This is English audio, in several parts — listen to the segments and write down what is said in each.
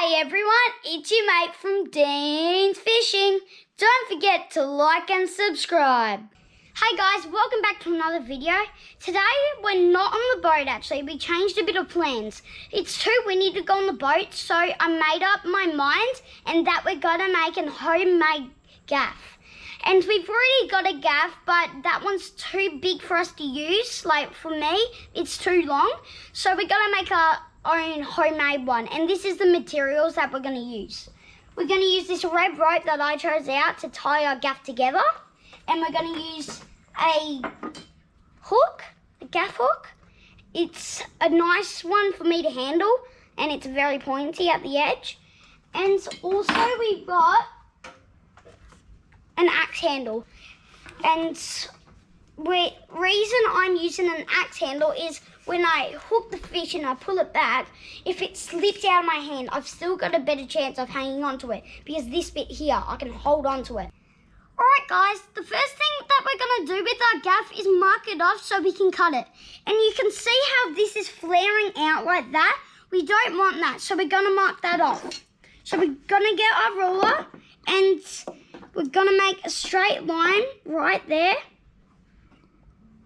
Hey everyone, it's your mate from Dean's Fishing. Don't forget to like and subscribe. Hey guys, welcome back to another video. Today we're not on the boat actually, we changed a bit of plans. It's too windy to go on the boat, so I made up my mind and that we're gonna make a homemade gaff. And we've already got a gaff, but that one's too big for us to use. Like for me, it's too long. So we're gonna make our own homemade one, and this is the materials that we're going to use. We're going to use this red rope that I chose out to tie our gaff together, and we're going to use a hook, a gaff hook. It's a nice one for me to handle, and it's very pointy at the edge. And also we've got an axe handle, and the reason I'm using an axe handle is when I hook the fish and I pull it back, if it slips out of my hand, I've still got a better chance of hanging onto it, because this bit here, I can hold onto it. Alright guys, the first thing that we're going to do with our gaff is mark it off so we can cut it. And you can see how this is flaring out like that. We don't want that, so we're going to mark that off. So we're going to get our ruler and we're going to make a straight line right there.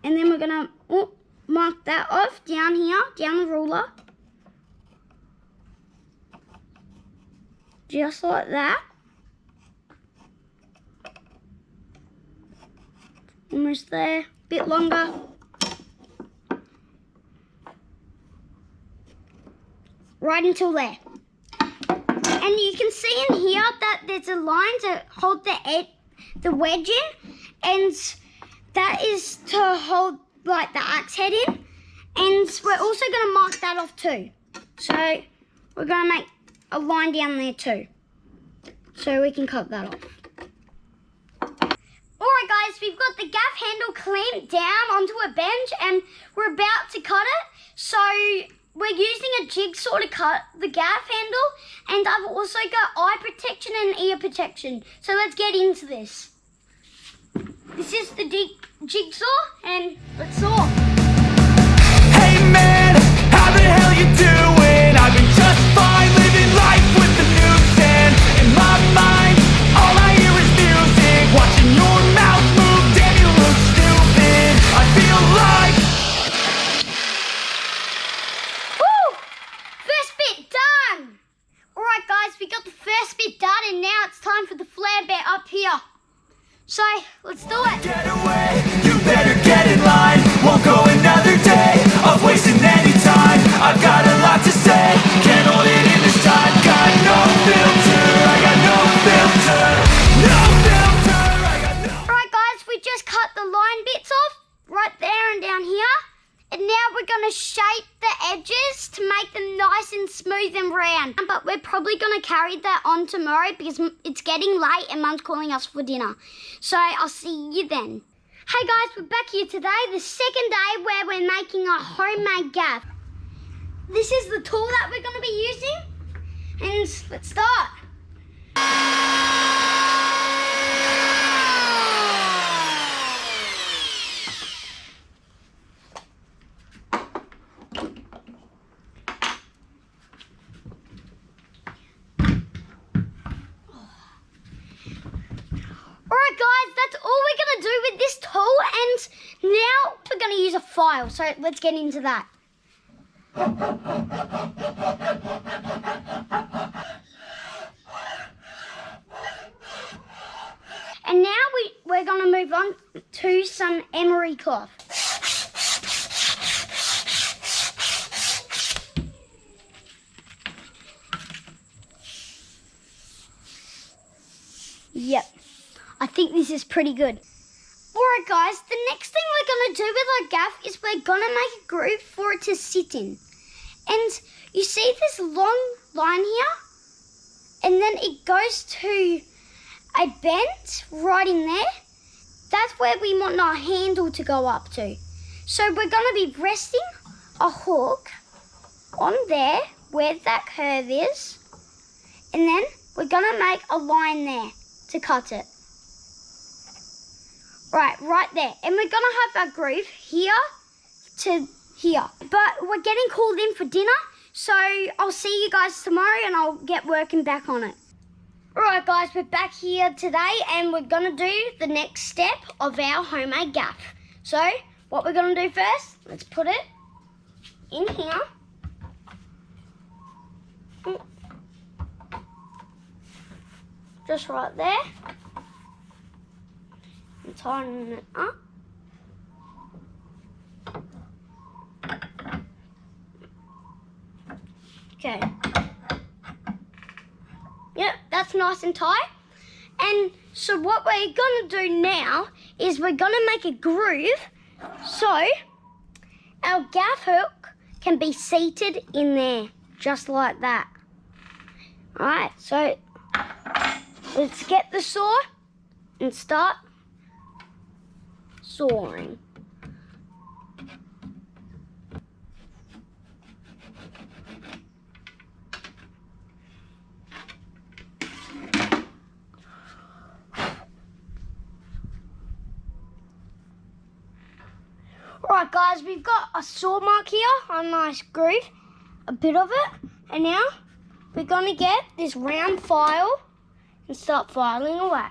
And then we're going to mark that off down here, down the ruler. Just like that. Almost there, bit longer. Right until there. And you can see in here that there's a line to hold the wedge in, and that is to hold like the axe head in, and we're also going to mark that off too. So we're going to make a line down there too, so we can cut that off. Alright guys, we've got the gaff handle clamped down onto a bench and we're about to cut it. So we're using a jigsaw to cut the gaff handle, and I've also got eye protection and ear protection. So let's get into this. This is the jigsaw, and let's saw. Hey man, how the hell you doing? I've been just fine, living life with the newsstand in my mind. All I hear is music, watching your mouth move, damn you look stupid. I feel like Woo! First bit done. Alright guys, we got the first bit done, and now it's time for the flare bit up here. So, let's do it. get away, you better get in line. Won't go another day of wasting any time. I've got a lot to say, can't hold it in this time. Got no filter, I got no filter. No filter, I got no. Alright guys, we just cut the line bits off, right there and down here. And now we're going to shape the edges to make them nice and smooth and round. But we're probably going to carry that on tomorrow because it's getting late and Mum's calling us for dinner. So I'll see you then. Hey guys, we're back here today, the second day where we're making a homemade gaff. This is the tool that we're going to be using. And let's start. Alright guys, that's all we're going to do with this tool, and now we're going to use a file, so let's get into that. And now we're going to move on to some emery cloth. Yep. I think this is pretty good. Alright guys, the next thing we're going to do with our gaff is we're going to make a groove for it to sit in. And you see this long line here? And then it goes to a bend right in there. That's where we want our handle to go up to. So we're going to be resting a hook on there where that curve is. And then we're going to make a line there to cut it. Right there. And we're going to have our groove here to here. But we're getting called in for dinner, So I'll see you guys tomorrow and I'll get working back on it. Alright guys, we're back here today and we're going to do the next step of our homemade gaff. So what we're going to do first, let's put it in here. Just right there. And tighten it up. Okay. Yep, that's nice and tight. And so what we're going to do now is we're going to make a groove so our gaff hook can be seated in there, just like that. Alright, so let's get the saw and start sawing. Alright guys, we've got a saw mark here, a nice groove, a bit of it, and now we're going to get this round file and start filing away.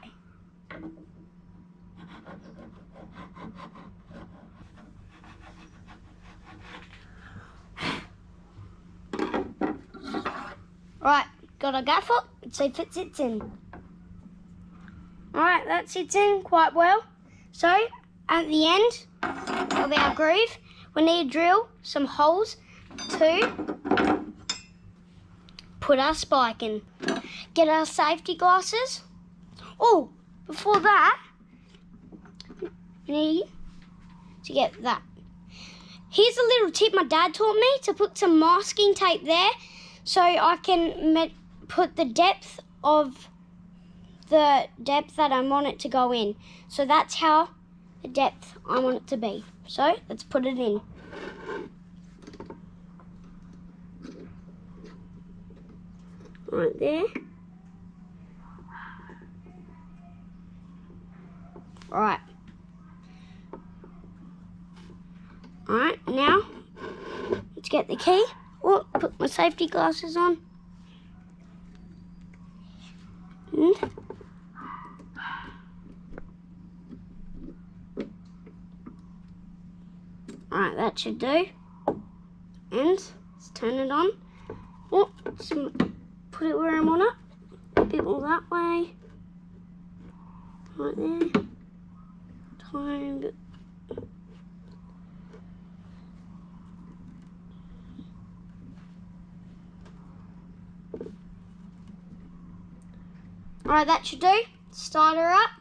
Right, got a gaff hook, let's see if it sits in. Alright, that sits in quite well. So, at the end of our groove, we need to drill some holes to put our spike in. Get our safety glasses. Oh, before that, we need to get that. Here's a little tip my dad taught me, to put some masking tape there so I can put the depth that I want it to go in. So that's how the depth I want it to be. So let's put it in. Right there. Right. Alright, now let's get the key. Oh, put my safety glasses on. And alright, that should do. And let's turn it on. Oh, put it where I want it. A bit more that way. Right there. Tiny bit. Alright, that should do. Start her up.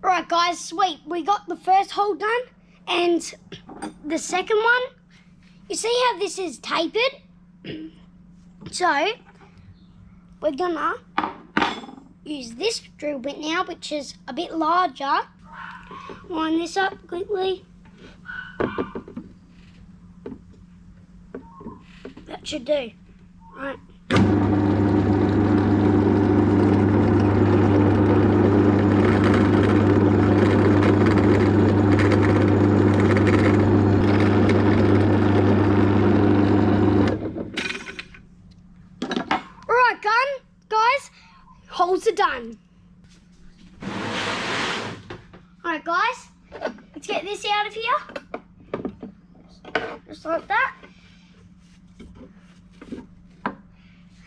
Alright guys, sweet. We got the first hole done and the second one. You see how this is tapered? So, we're gonna use this drill bit now, which is a bit larger. Line this up quickly. That should do. Right. Holes are done. Alright guys, let's get this out of here. Just like that.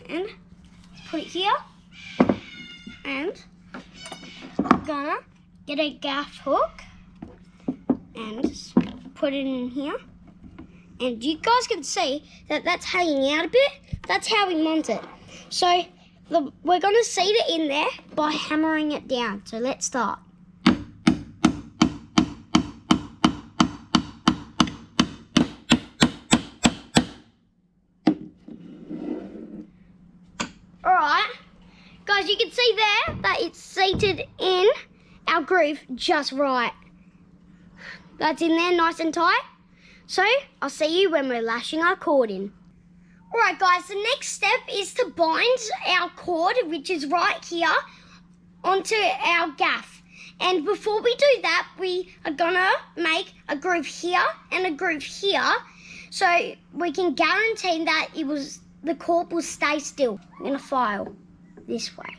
And put it here. And I'm gonna get a gaff hook and just put it in here. And you guys can see that that's hanging out a bit. That's how we mount it. So we're going to seat it in there by hammering it down. So let's start. Alright, guys, you can see there that it's seated in our groove just right. That's in there nice and tight. So I'll see you when we're lashing our cord in. Alright guys, the next step is to bind our cord, which is right here, onto our gaff. And before we do that, we are gonna make a groove here and a groove here, so we can guarantee that the cord will stay still. I'm gonna file this way.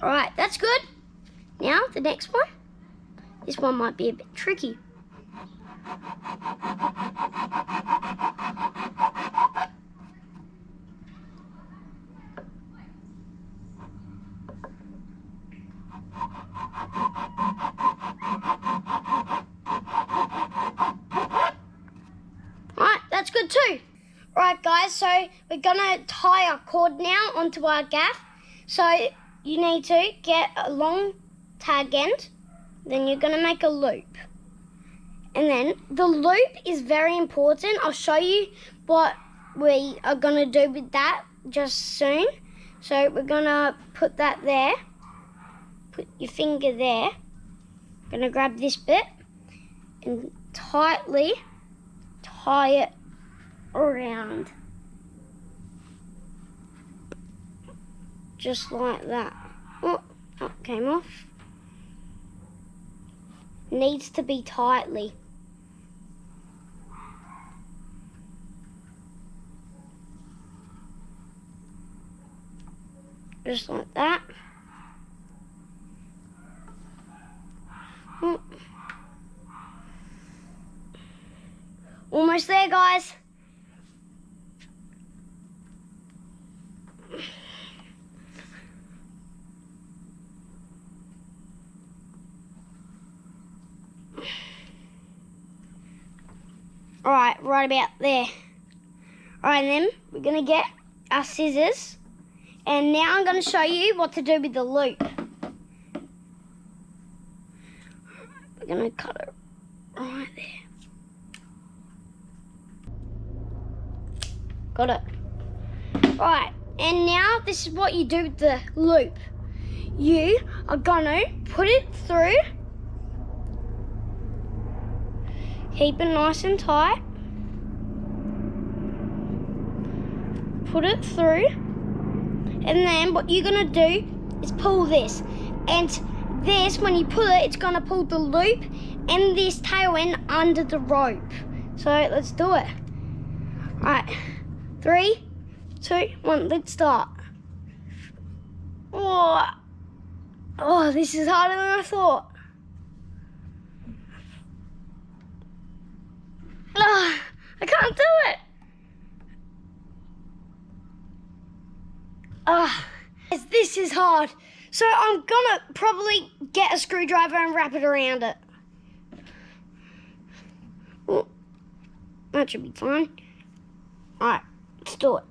Alright, that's good. Now, the next one. This one might be a bit tricky. Alright, that's good too. Alright guys, so we're gonna tie our cord now onto our gaff. So you need to get a long tag end, then you're going to make a loop. And then the loop is very important. I'll show you what we are going to do with that just soon. So we're going to put that there, put your finger there, going to grab this bit and tightly tie it around. Just like that. Oh, that came off. Needs to be tightly. Just like that. Oh. Almost there, guys. Alright, right about there. Alright then, we're going to get our scissors. And now I'm going to show you what to do with the loop. We're going to cut it right there. Got it. Right, and now this is what you do with the loop. You are going to put it through. Keep it nice and tight. Put it through. And then what you're going to do is pull this. And this, when you pull it, it's going to pull the loop and this tail end under the rope. So let's do it. Alright. 3, 2, 1, let's start. Oh, this is harder than I thought. I can't do it. This is hard. So I'm gonna probably get a screwdriver and wrap it around it. Oh, that should be fine. Alright, let's do it.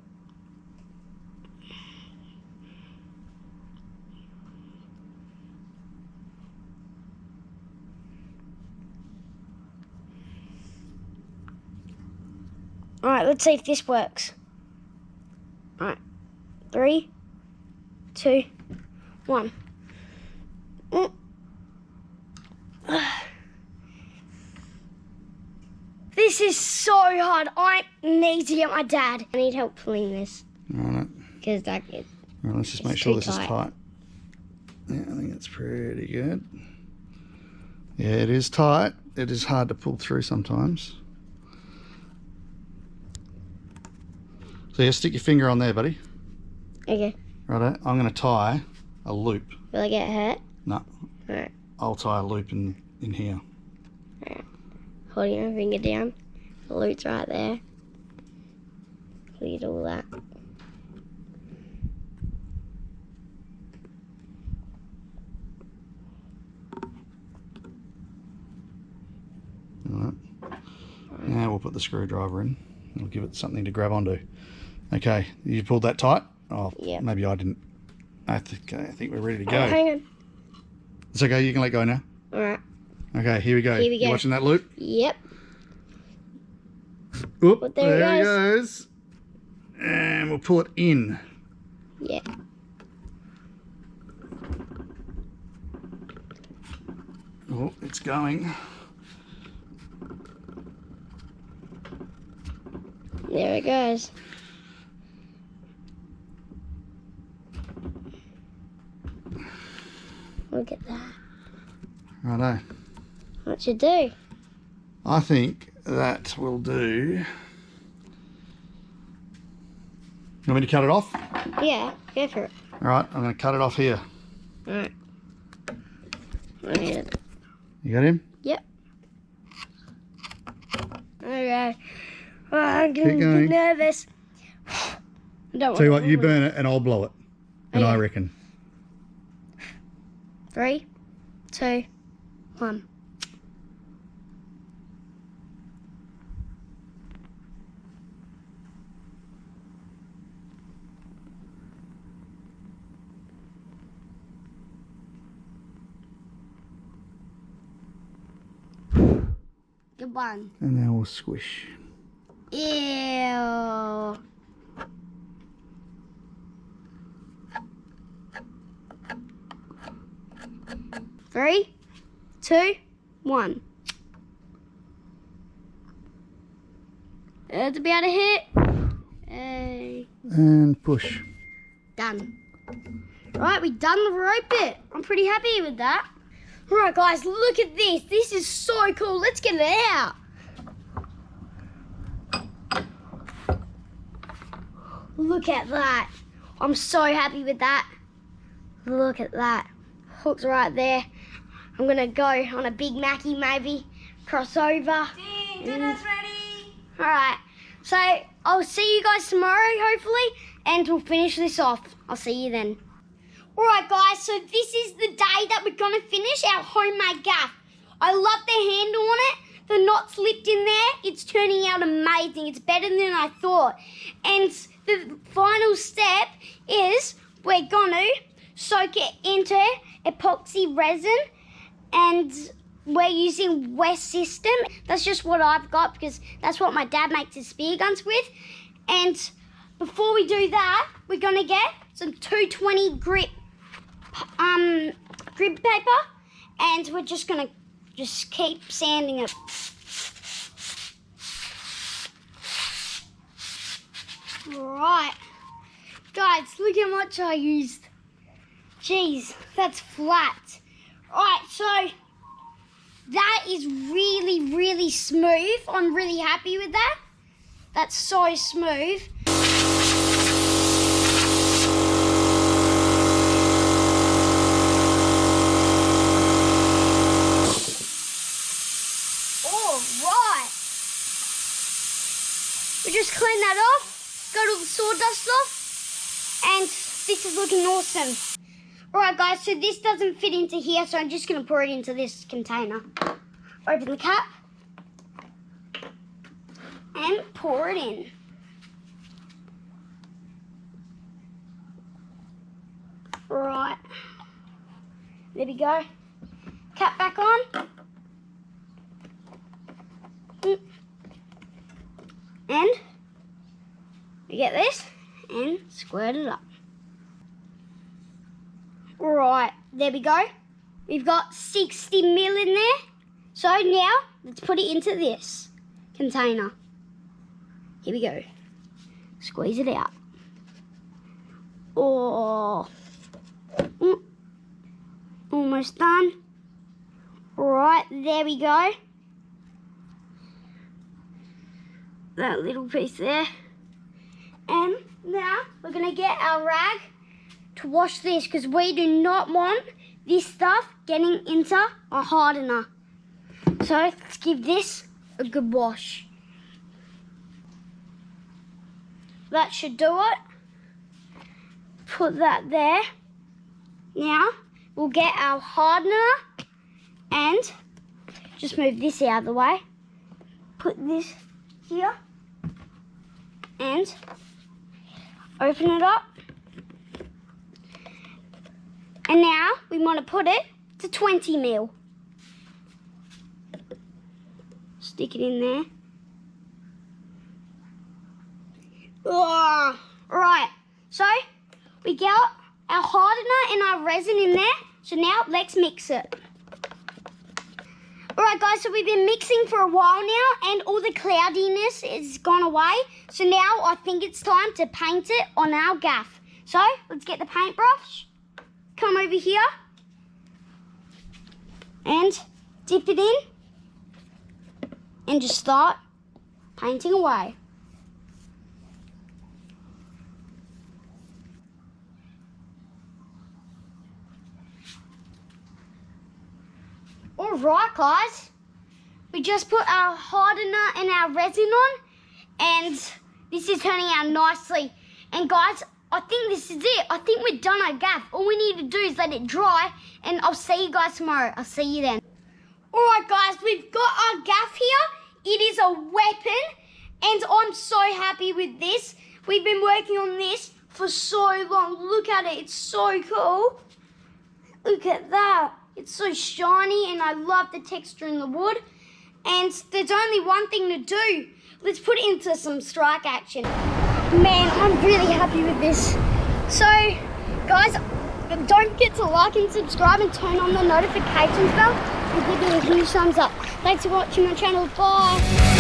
Alright, let's see if this works. Alright, 3, 2, 1. This is so hard. I need to get my dad. I need help pulling this. Alright. Because that is. Alright, let's just make sure this is tight. Yeah, I think it's pretty good. Yeah, it is tight. It is hard to pull through sometimes. So yeah, stick your finger on there, buddy. Okay. Righto, I'm going to tie a loop. Will I get hurt? No. Alright. I'll tie a loop in here. Alright. Holding my finger down. The loop's right there. Look at all that. Alright. Now we'll put the screwdriver in. We'll give it something to grab onto. Okay, you pulled that tight? Oh, yeah. Maybe I didn't. I think we're ready to go. Oh, hang on. It's okay, you can let go now. Alright. Okay, here we go. Here we go. You watching that loop? Yep. Oop, But there there it it goes. And we'll pull it in. Yeah. Oh, it's going. There it goes. Look at that. Righto. What you do? I think that will do. You want me to cut it off? Yeah, go for it. All right, I'm going to cut it off here. Alright. You got him? Yep. Okay. Oh, I'm Keep getting going. nervous. I don't Tell you want what, you burn it and I'll blow it. And I Okay. reckon. 3, 2, 1. Good one. And now we'll squish. Ew. Three, 2, 1. It's about to hit. Hey. And push. Done. Right, we done the rope bit. I'm pretty happy with that. Right, guys, look at this. This is so cool. Let's get it out. Look at that. I'm so happy with that. Look at that. Hook's right there. I'm going to go on a Big Mackie maybe. Cross over. Dinner's ready. Alright, so I'll see you guys tomorrow, hopefully, and we'll finish this off. I'll see you then. Alright guys, so this is the day that we're going to finish our homemade gaff. I love the handle on it. The knot slipped in there. It's turning out amazing. It's better than I thought. And the final step is we're going to soak it into epoxy resin, and we're using West System. That's just what I've got because that's what my dad makes his spear guns with. And before we do that, we're going to get some 220 grit paper, and we're just going to just keep sanding it. Right. Guys, look how much I used. Jeez, that's flat. Alright, so that is really, really smooth. I'm really happy with that. That's so smooth. Alright. We just clean that off, got all the sawdust off, and this is looking awesome. Alright guys, so this doesn't fit into here, so I'm just going to pour it into this container. Open the cap and pour it in. Right, there we go. Cap back on. And we get this and squirt it up. Right, there we go. We've got 60 ml in there. So now, let's put it into this container. Here we go. Squeeze it out. Oh. Almost done. Right, there we go. That little piece there. And now, we're going to get our rag to wash this because we do not want this stuff getting into a hardener. So let's give this a good wash. That should do it. Put that there. Now we'll get our hardener and just move this out of the way. Put this here and open it up. And now we want to put it to 20 ml. Stick it in there. Oh, right, so we got our hardener and our resin in there. So now let's mix it. Alright guys, so we've been mixing for a while now and all the cloudiness is gone away. So now I think it's time to paint it on our gaff. So let's get the paintbrush, come over here and dip it in and just start painting away. Alright guys, we just put our hardener and our resin on and this is turning out nicely. And guys, I think this is it. I think we're done our gaff. All we need to do is let it dry and I'll see you guys tomorrow. I'll see you then. Alright guys, we've got our gaff here. It is a weapon and I'm so happy with this. We've been working on this for so long. Look at it, it's so cool. Look at that. It's so shiny and I love the texture in the wood. And there's only one thing to do. Let's put it into some strike action. Man, I'm really happy with this. So, guys, don't forget to like and subscribe and turn on the notifications bell and give me a huge thumbs up. Thanks for watching my channel. Bye.